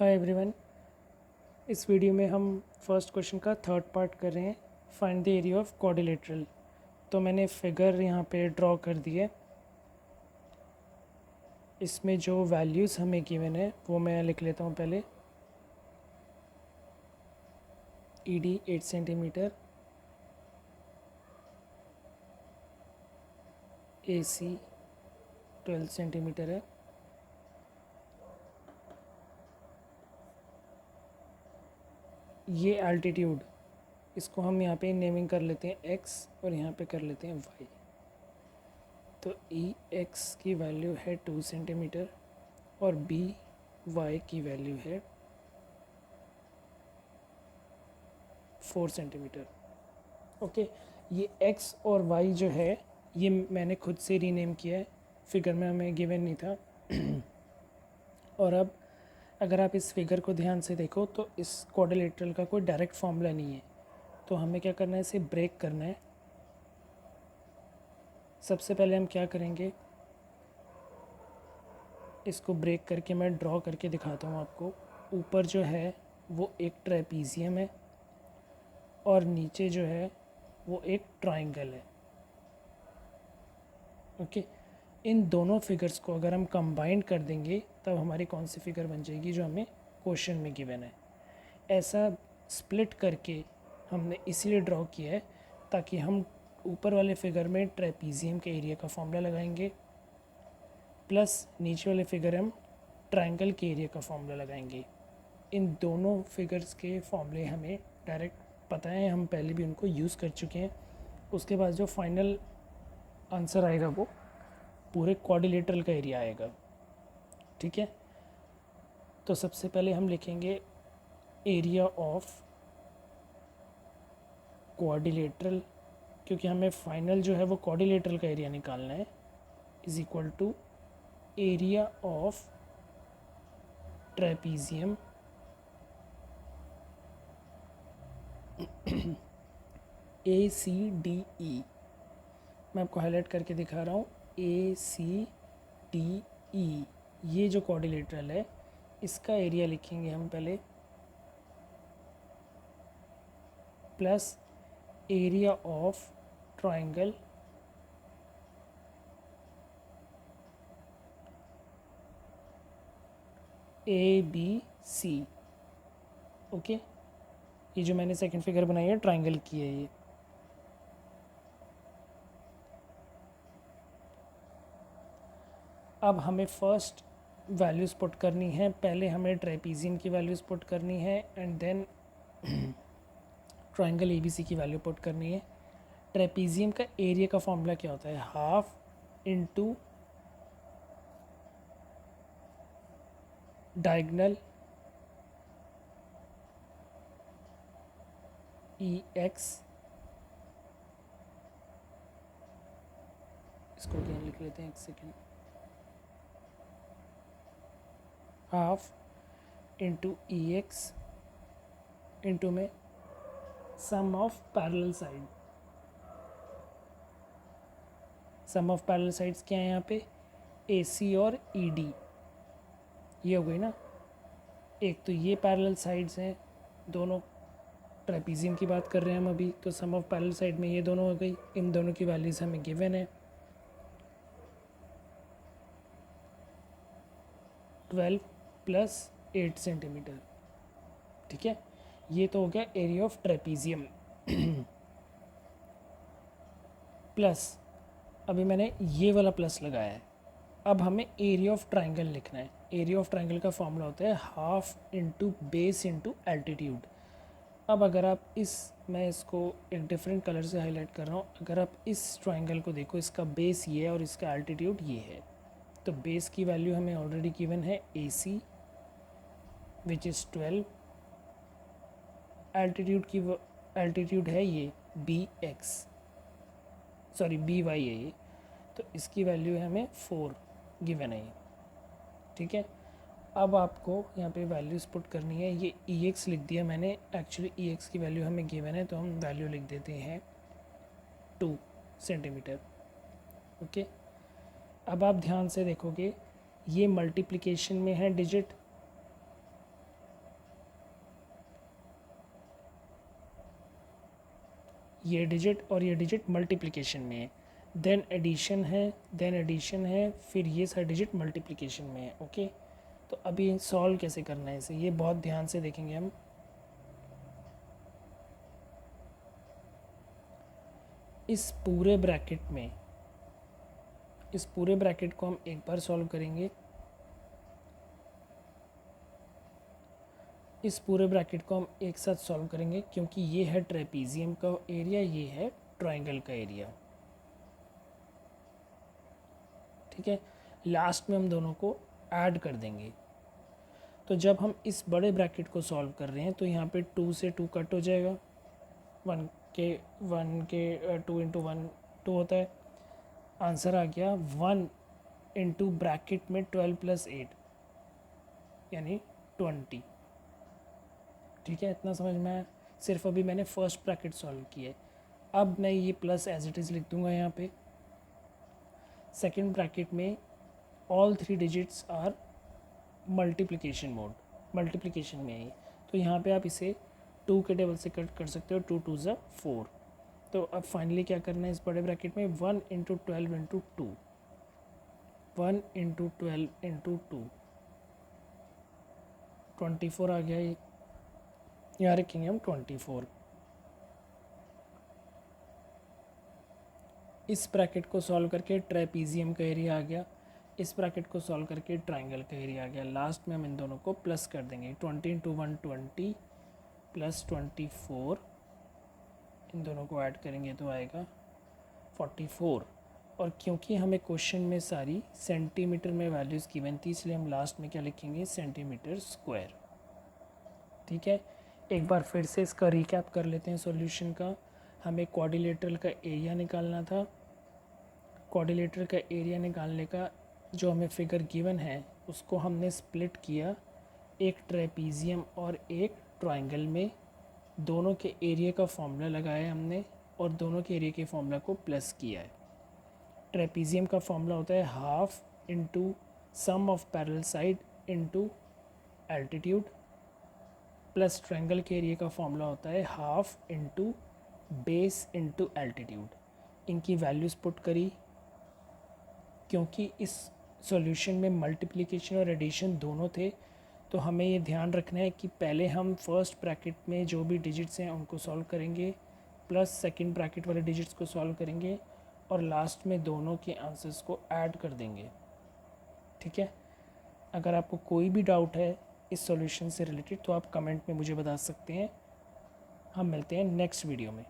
Hi everyone. इस video में हम फर्स्ट क्वेश्चन का थर्ड पार्ट कर रहे हैं, find the area of quadrilateral. तो मैंने फिगर यहाँ पे ड्रॉ कर दी है। इसमें जो वैल्यूज़ हमें गिवन है वो मैं लिख लेता हूँ पहले। ED 8 सेंटीमीटर, AC 12 सेंटीमीटर है, ये एल्टीट्यूड, इसको हम यहाँ पे नेमिंग कर लेते हैं x और यहाँ पे कर लेते हैं y। तो EX की वैल्यू है 2 सेंटीमीटर और BY की वैल्यू है 4 सेंटीमीटर। ओके, ये x और y जो है ये मैंने खुद से रीनेम किया है, फिगर में हमें गिवन नहीं था। और अब अगर आप इस फिगर को ध्यान से देखो तो इस क्वाड्रिलेटरल का कोई डायरेक्ट फॉर्मूला नहीं है, तो हमें क्या करना है, इसे ब्रेक करना है। सबसे पहले हम क्या करेंगे, इसको ब्रेक करके मैं ड्रॉ करके दिखाता हूँ आपको। ऊपर जो है वो एक ट्रेपीजियम है और नीचे जो है वो एक ट्राइंगल है। ओके, इन दोनों फिगर्स को अगर हम कंबाइन कर देंगे तब हमारी कौन सी फिगर बन जाएगी जो हमें क्वेश्चन में गिवन है। ऐसा स्प्लिट करके हमने इसीलिए ड्रॉ किया है ताकि हम ऊपर वाले फिगर में ट्रेपीजियम के एरिया का फॉर्मूला लगाएंगे, प्लस नीचे वाले फिगर हम ट्रायंगल के एरिया का फॉर्मूला लगाएंगे। इन दोनों फिगर्स के फॉर्मूले हमें डायरेक्ट पता है, हम पहले भी उनको यूज़ कर चुके हैं। उसके बाद जो फाइनल आंसर आएगा वो पूरे क्वाड्रिलेटरल का एरिया आएगा। ठीक है, तो सबसे पहले हम लिखेंगे एरिया ऑफ क्वाड्रिलेटरल, क्योंकि हमें फाइनल जो है वो क्वाड्रिलेटरल का एरिया निकालना है, is equal to area of trapezium ACDE। मैं आपको हाईलाइट करके दिखा रहा हूँ, ACDE। ये जो क्वाड्रिलेटरल है इसका एरिया लिखेंगे हम पहले, plus area of triangle ABC। Okay, ये जो मैंने सेकंड फिगर बनाई है ट्रायंगल की है ये। अब हमें फर्स्ट वैल्यूज़ पुट करनी है, पहले हमें ट्रेपीजियम की वैल्यूज़ पुट करनी है एंड देन ट्रायंगल ABC की वैल्यू पुट करनी है। ट्रेपीजियम का एरिया का फॉर्मूला क्या होता है, हाफ इंटू डायगनल EX, इसको क्या लिख लेते हैं, एक second, half into EX into में sum of parallel side. Sum of parallel sides क्या है यहाँ पे, AC और ED। ये हो गई ना, एक तो ये पैरेलल साइड्स हैं, दोनों ट्रेपीजियम की बात कर रहे हैं हम अभी, तो सम ऑफ पैरेलल साइड में ये दोनों हो गई। इन दोनों की वैल्यूज़ हमें गिवन है, 12 प्लस 8 सेंटीमीटर। ठीक है, ये तो हो गया एरिया ऑफ ट्रेपीजियम। प्लस अभी मैंने ये वाला प्लस लगाया है, अब हमें एरिया ऑफ ट्रायंगल लिखना है। एरिया ऑफ ट्रायंगल का फॉर्मूला होता है half into base into altitude. अब अगर आप मैं इसको एक डिफरेंट कलर से हाईलाइट कर रहा हूँ, अगर आप इस ट्रायंगल को देखो, इसका बेस ये है और इसका एल्टीट्यूड ये है। तो बेस की वैल्यू हमें ऑलरेडी गिवन है AC विच इज़ 12, एल्टीट्यूड है ये BX, सॉरी BY है ये, तो इसकी वैल्यू है हमें 4 गिवन है ये। ठीक है, अब आपको यहाँ पे वैल्यूज़ पुट करनी है। ये EX लिख दिया मैंने, एक्चुअली EX की वैल्यू हमें गिवन है तो हम वैल्यू लिख देते हैं 2 सेंटीमीटर। ओके, अब आप ध्यान से देखोगे ये मल्टीप्लिकेशन में है डिजिट, ये डिजिट और ये डिजिट मल्टीप्लिकेशन में है, देन एडिशन है, फिर ये सारे डिजिट मल्टीप्लिकेशन में है। ओके, तो अभी सॉल्व कैसे करना है इसे, ये बहुत ध्यान से देखेंगे हम। इस पूरे ब्रैकेट को हम एक बार सॉल्व करेंगे। इस पूरे ब्रैकेट को हम एक साथ सॉल्व करेंगे, क्योंकि ये है ट्रेपीजियम का एरिया, ये है ट्रायंगल का एरिया। ठीक है, लास्ट में हम दोनों को ऐड कर देंगे। तो जब हम इस बड़े ब्रैकेट को सॉल्व कर रहे हैं तो यहाँ पे 2 से 2 कट हो जाएगा, 1 के 2 इंटू 1 2 होता है। आंसर आ गया 1 इंटू ब्रैकेट में 12 प्लस 8 यानी 20। ठीक है, इतना समझ में आया। सिर्फ अभी मैंने फर्स्ट ब्रैकेट सॉल्व किया है। अब मैं ये प्लस एज इट इज़ लिख दूंगा यहाँ पे। सेकंड ब्रैकेट में ऑल 3 डिजिट्स आर मल्टीप्लिकेशन में है, तो यहाँ पे आप इसे 2 के टेबल से कट कर सकते हो, 2 2 ज़ा 4। तो अब फाइनली क्या करना है इस बड़े ब्रैकेट में, 1 इंटू 12 इंटू 2, 1 इंटू 12 इंटू 2, 24 आ गया। ये यहाँ रखेंगे हम 24। इस ब्रैकेट को सॉल्व करके ट्रेपीजियम का एरिया आ गया, इस ब्रैकेट को सॉल्व करके ट्रायंगल का एरिया आ गया। लास्ट में हम इन दोनों को प्लस कर देंगे, 20 इंटू 1 20 प्लस 24, इन दोनों को ऐड करेंगे तो आएगा 44। और क्योंकि हमें क्वेश्चन में सारी सेंटीमीटर में वैल्यूज़ गिवन थी, इसलिए हम लास्ट में क्या लिखेंगे, सेंटीमीटर स्क्वायर। ठीक है, एक बार फिर से इसका रिकैप कर लेते हैं सॉल्यूशन का। हमें क्वाड्रिलेटरल का एरिया निकालना था। क्वाड्रिलेटरल का एरिया निकालने का जो हमें फिगर गिवन है उसको हमने स्प्लिट किया, एक ट्रेपीजियम और एक ट्रायंगल में। दोनों के एरिया का फॉर्मूला लगाया हमने और दोनों के एरिया के फॉर्मूला को प्लस किया है। ट्रेपीजियम का फॉर्मूला होता है half into sum of parallel side into altitude, plus triangle के एरिया का फॉर्मूला होता है half into base into altitude. इनकी वैल्यूज़ पुट करी। क्योंकि इस सॉल्यूशन में मल्टीप्लिकेशन और एडिशन दोनों थे, तो हमें ये ध्यान रखना है कि पहले हम फर्स्ट ब्रैकेट में जो भी डिजिट्स हैं उनको सॉल्व करेंगे, प्लस सेकंड ब्रैकेट वाले डिजिट्स को सॉल्व करेंगे और लास्ट में दोनों के आंसर्स को ऐड कर देंगे। ठीक है, अगर आपको कोई भी डाउट है इस सॉल्यूशन से रिलेटेड तो आप कमेंट में मुझे बता सकते हैं। हम मिलते हैं नेक्स्ट वीडियो में।